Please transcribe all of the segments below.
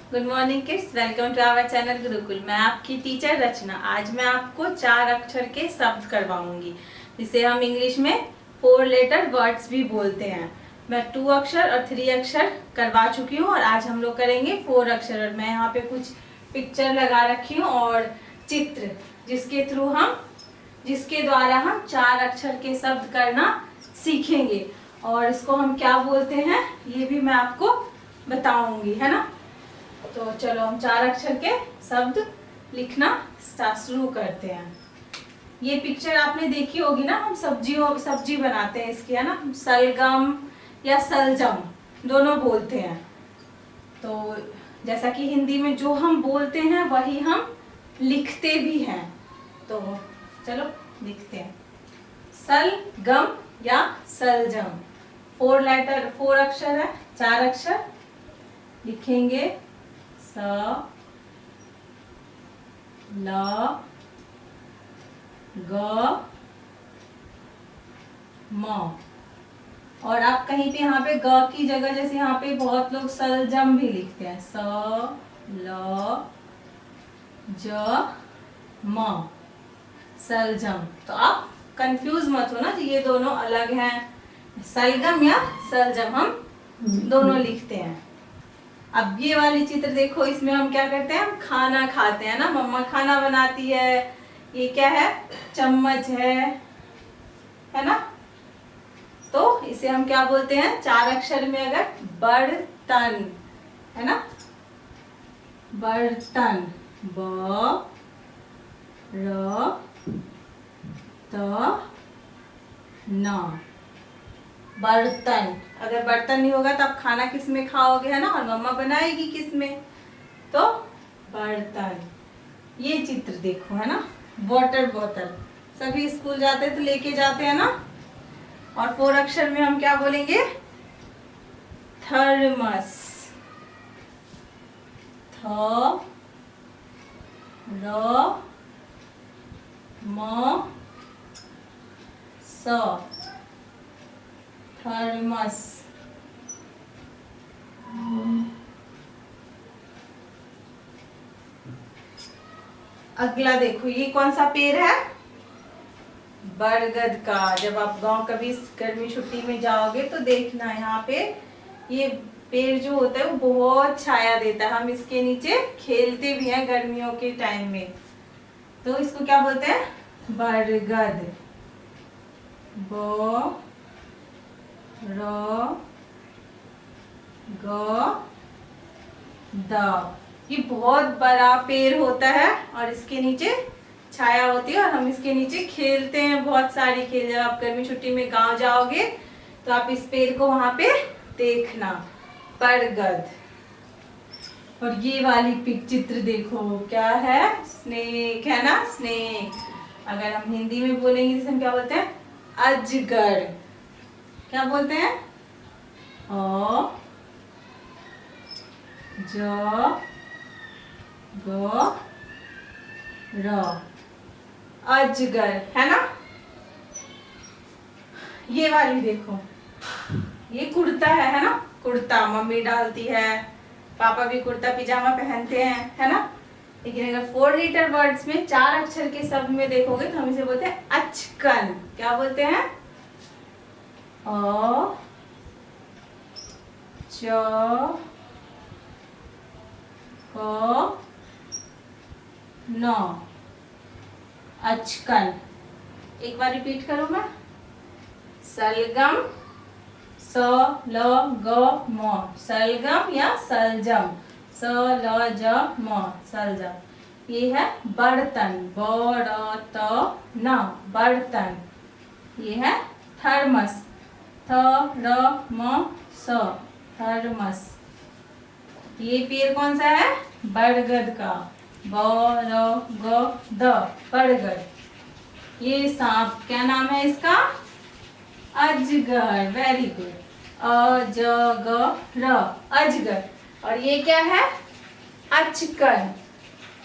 Good morning kids, welcome to our channel Gurukul. मैं आपकी teacher रचना। आज मैं आपको 4 अक्षर के शब्द करवाऊंगी, जिसे हम इंग्लिश में 4 लेटर वर्ड्स भी बोलते हैं। मैं 2 अक्षर और 3 अक्षर करवा चुकी हूँ और आज हम लोग करेंगे 4 अक्षर। और मैं यहाँ पे कुछ पिक्चर लगा रखी हूँ और चित्र, जिसके द्वारा हम 4 अक्षर के शब्द करना सीखेंगे। और इसको हम क्या बोलते हैं ये भी मैं आपको बताऊंगी, है ना। तो चलो हम 4 अक्षर के शब्द लिखना शुरू करते हैं। ये पिक्चर आपने देखी होगी ना, हम सब्जी बनाते हैं इसकी, है ना। सलगम या सलजम दोनों बोलते हैं। तो जैसा कि हिंदी में जो हम बोलते हैं वही हम लिखते भी हैं। तो चलो लिखते हैं। सलगम या सलजम 4 अक्षर है, 4 अक्षर लिखेंगे। स, ल, ग, म। और आप कहीं पे यहाँ पे ग की जगह, जैसे यहाँ पे बहुत लोग सलजम भी लिखते हैं। स, ल, ज, म, सलजम। तो आप कंफ्यूज मत हो ना, ये दोनों अलग हैं। सलगम या सलजम हम दोनों लिखते हैं। अब ये वाली चित्र देखो, इसमें हम क्या करते हैं, हम खाना खाते हैं ना। मम्मा खाना बनाती है। ये क्या है, चम्मच है ना। तो इसे हम क्या बोलते हैं 4 अक्षर में, अगर बर्तन, है ना। बर्तन, ब, र, त, न, बर्तन। अगर बर्तन नहीं होगा तो आप खाना किस में खाओगे, है ना। और मम्मा बनाएगी किस में, तो बर्तन। ये चित्र देखो, है ना। वाटर बोतल, सभी स्कूल जाते हैं तो लेके जाते हैं ना। और 4 अक्षर में हम क्या बोलेंगे, थर्मस। थ, र, म, स, थर्मस। अगला देखो, ये कौन सा पेड़ है, बरगद का। जब आप गांव कभी गर्मी छुट्टी में जाओगे तो देखना, यहाँ पे ये पेड़ जो होता है वो बहुत छाया देता है। हम इसके नीचे खेलते भी हैं गर्मियों के टाइम में। तो इसको क्या बोलते हैं, बरगद। ब, र, ग, द। ये बहुत बड़ा पेड़ होता है और इसके नीचे छाया होती है और हम इसके नीचे खेलते हैं बहुत सारी खेल। जब आप गर्मी छुट्टी में गांव जाओगे तो आप इस पेड़ को वहां पे देखना, बरगद। और ये वाली चित्र देखो, क्या है, स्नेक, है ना, स्नेक। अगर हम हिंदी में बोलेंगे तो हम क्या बोलते हैं, अजगर। क्या बोलते हैं, अ, ज, ग, र, अजगर, है ना। ये वाली देखो, ये कुर्ता है ना। कुर्ता मम्मी डालती है, पापा भी कुर्ता पिजामा पहनते हैं, है ना। लेकिन अगर 4 लेटर वर्ड्स में 4 अक्षर के शब्द में देखोगे तो हम इसे बोलते हैं अचकन। क्या बोलते हैं, अ, च, क, न, अचकन। एक बार रिपीट करूं मैं, सलगम, स, ल, ग, म, सलगम या सलजम। स, ल, ज, म, सलजम। ये है बर्तन, ब, र, त, न, बर्तन। ये है थर्मस, थ, र, म, स, थर्मस। ये पेड़ कौन सा है, बरगद का, ब, र, ग, द, बरगद। ये सांप, क्या नाम है इसका, अजगर। वेरी गुड, अ, ज, ग, र, अजगर। और ये क्या है, अचकन,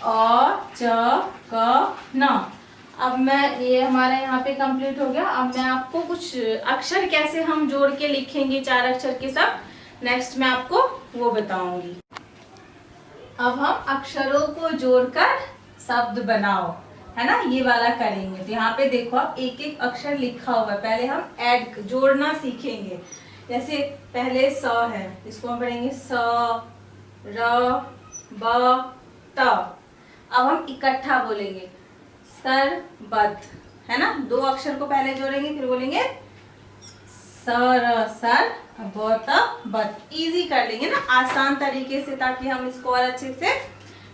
अ, च, क, न। अब मैं, ये हमारा यहाँ पे कंप्लीट हो गया। अब मैं आपको कुछ अक्षर कैसे हम जोड़ के लिखेंगे 4 अक्षर के सब, नेक्स्ट मैं आपको वो बताऊंगी। अब हम अक्षरों को जोड़कर शब्द बनाओ, है ना, ये वाला करेंगे। तो यहाँ पे देखो आप एक एक अक्षर लिखा हुआ है, पहले हम ऐड जोड़ना सीखेंगे। जैसे पहले स है, इसको हम पढ़ेंगे स र ब त। अब हम इकट्ठा बोलेंगे सरबत, है ना, दो अक्षर को पहले जोड़ेंगे फिर बोलेंगे सर सर बत। इजी कर लेंगे ना, आसान तरीके से, ताकि हम इसको और अच्छे से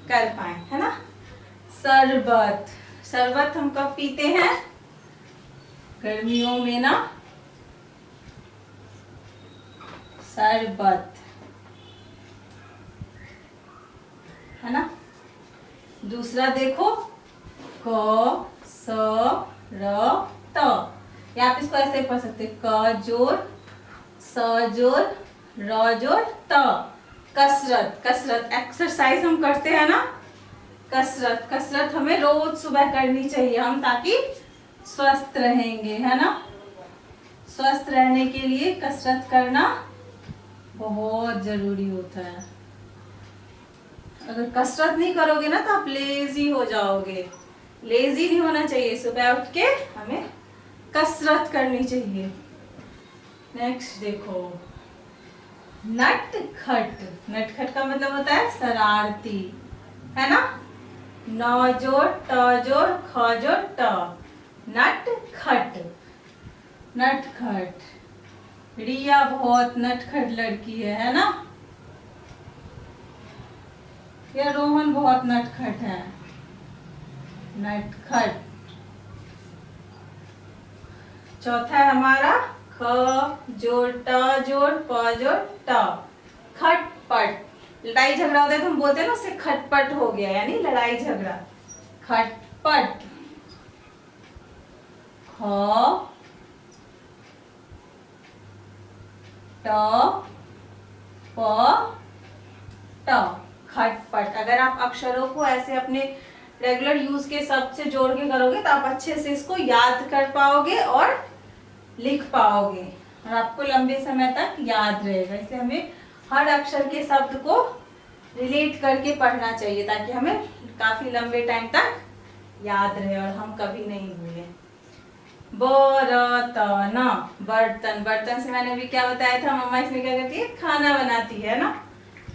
कर पाए, है ना। शरबत, शरबत हम कब पीते हैं? गर्मियों में ना, शरबत, है ना। दूसरा देखो क स र त, या आप इसको ऐसे पढ़ सकते क जोड़ स जोड़ र जोड़ त। कसरत, कसरत एक्सरसाइज हम करते हैं ना, कसरत, कसरत हमें रोज सुबह करनी चाहिए हम, ताकि स्वस्थ रहेंगे, है ना। स्वस्थ रहने के लिए कसरत करना बहुत जरूरी होता है। अगर कसरत नहीं करोगे ना तो आप लेजी हो जाओगे। लेजी नहीं होना चाहिए, सुबह उठ के हमें कसरत करनी चाहिए। नेक्स्ट देखो नटखट, नटखट का मतलब होता है शरारती, है ना। न जोड़ ट जोड़ ख जोड़ ट, नटखट, नटखट। रिया बहुत नटखट लड़की है ना। या रोहन बहुत नटखट है, नटखट। चौथा है हमारा ख जोड़ ट जोड़ प जोड़ ट, खटपट। लड़ाई झगड़ा होता है तो हम बोलते हैं ना उससे खटपट हो गया, यानी लड़ाई झगड़ा, खटपट। ख ट प ट, खटपट। अगर आप अक्षरों को ऐसे अपने रेगुलर यूज के शब्द से जोड़ के करोगे तो आप अच्छे से इसको याद कर पाओगे और लिख पाओगे, और आपको लंबे समय तक याद रहेगा। इसलिए हमें हर अक्षर के शब्द को रिलेट करके पढ़ना चाहिए, ताकि हमें काफी लंबे टाइम तक याद रहे और हम कभी नहीं भूलें। बर्तन, बर्तन, बर्तन से मैंने अभी क्या बताया था, मम्मा इसमें क्या करती है, खाना बनाती है ना,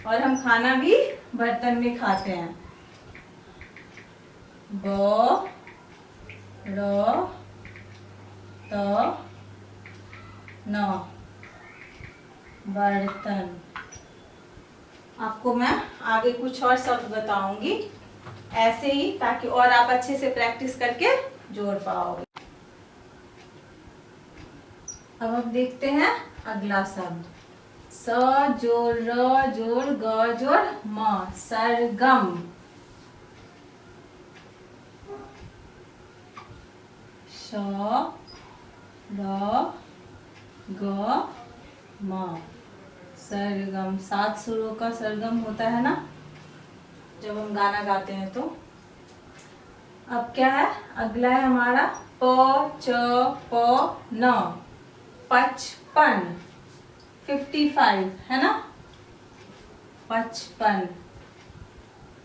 और हम खाना भी बर्तन में खाते हैं। ब र त न, बर्तन। आपको मैं आगे कुछ और शब्द बताऊंगी ऐसे ही, ताकि और आप अच्छे से प्रैक्टिस करके जोड़ पाओगे। अब हम देखते हैं अगला शब्द, स जोड़ र जोड़ ग जोड़ म, सरगम। श र ग म, सरगम। 7 सुरों का सरगम होता है ना जब हम गाना गाते हैं तो। अब क्या है, अगला है हमारा प च प न, 55, 55, है ना, 55।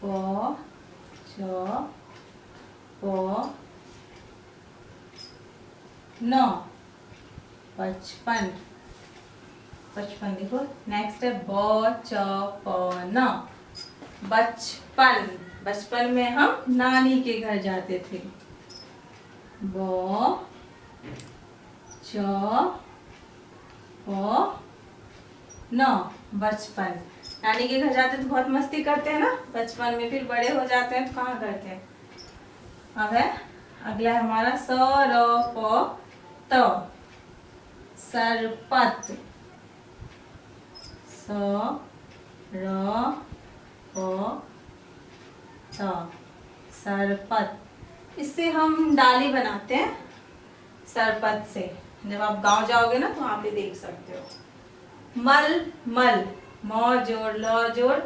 प च प न, 55, 55। देखो नेक्स्ट है ब च प न, बचपन। बचपन में हम नानी के घर जाते थे। ब च प न, बचपन। नानी के घर जाते तो बहुत मस्ती करते हैं ना बचपन में, फिर बड़े हो जाते हैं तो कहाँ करते हैं। अब है अगला है हमारा स र प त, सरपत। स र प त, सरपत। इससे हम डाली बनाते हैं सरपत से, जब आप गांव जाओगे ना तो वहां पे देख सकते हो। मल मल, म जोड़ ल जोड़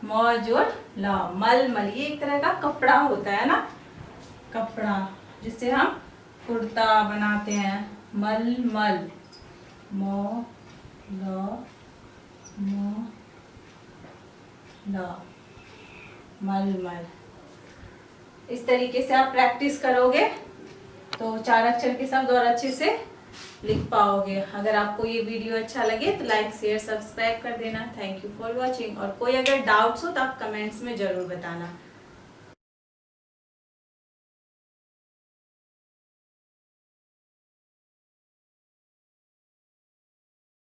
म जोड़ ल, मल मल। ये एक तरह का कपड़ा होता है ना, कपड़ा जिससे हम कुर्ता बनाते हैं। मल मल, म ल म ल, मलमल। इस तरीके से आप प्रैक्टिस करोगे तो 4 अक्षर के शब्द और अच्छे से लिख पाओगे। अगर आपको ये वीडियो अच्छा लगे तो लाइक शेयर सब्सक्राइब कर देना। Thank you for watching. और कोई अगर डाउट्स हो तो आप कमेंट्स में जरूर बताना।